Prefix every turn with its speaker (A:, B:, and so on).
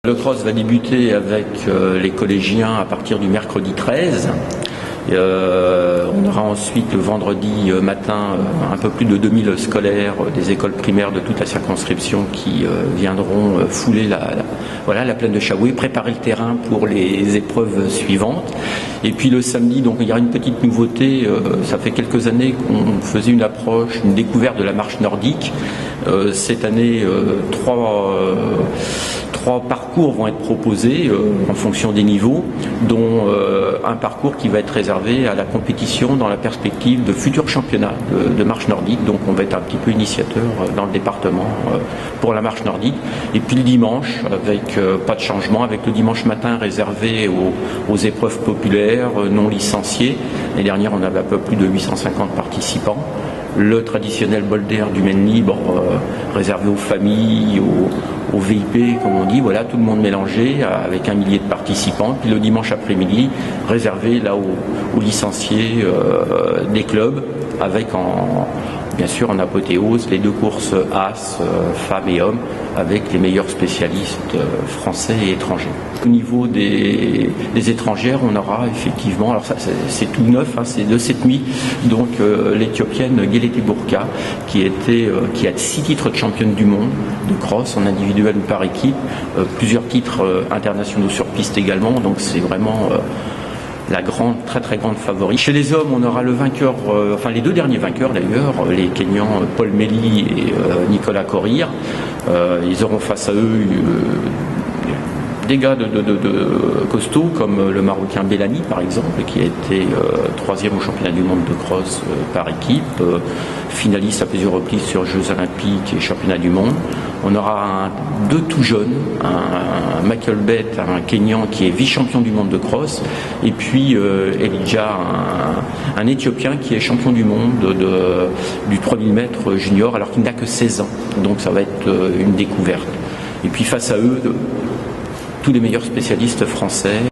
A: Le cross va débuter avec les collégiens à partir du mercredi 13. On aura ensuite le vendredi matin un peu plus de 2000 scolaires des écoles primaires de toute la circonscription qui viendront fouler la plaine de Chaboué, préparer le terrain pour les épreuves suivantes. Et puis le samedi, donc il y aura une petite nouveauté, ça fait quelques années qu'on faisait une approche, une découverte de la marche nordique. Cette année, trois parcours vont être proposés en fonction des niveaux, dont un parcours qui va être réservé à la compétition dans la perspective de futurs championnats de marche nordique. Donc on va être un petit peu initiateur dans le département pour la marche nordique. Et puis le dimanche, avec pas de changement, avec le dimanche matin réservé aux épreuves populaires non licenciées. L'année dernière, on avait un peu plus de 850 participants. Le traditionnel bol d'air du Maine libre réservé aux familles, aux VIP, comme on dit, voilà, tout le monde mélangé avec 1 millier de participants. Puis le dimanche après-midi, réservé là aux licenciés des clubs, avec bien sûr en apothéose les 2 courses As, femmes et hommes, avec les meilleurs spécialistes français et étrangers. Au niveau des étrangères, on aura effectivement, alors ça c'est tout neuf, c'est de cette nuit, donc l'Éthiopienne Gelete Burka, qui a 6 titres de championne du monde de cross en individuel ou par équipe, plusieurs titres internationaux sur piste également, donc c'est vraiment la très très grande favorite. Chez les hommes, on aura le vainqueur, les 2 derniers vainqueurs d'ailleurs, les Kenyans Paul Meli et Nicolas Korir. Ils auront face à eux des gars de costauds comme le Marocain Bellani par exemple, qui a été 3e au championnat du monde de cross par équipe, finaliste à plusieurs reprises sur Jeux Olympiques et championnat du monde. On aura 2 tout jeunes, un Michael Bett, un Kenyan qui est vice-champion du monde de cross, et puis Elijah, un Éthiopien qui est champion du monde du 3000 mètres junior alors qu'il n'a que 16 ans. Donc ça va être une découverte. Et puis face à eux, tous les meilleurs spécialistes français.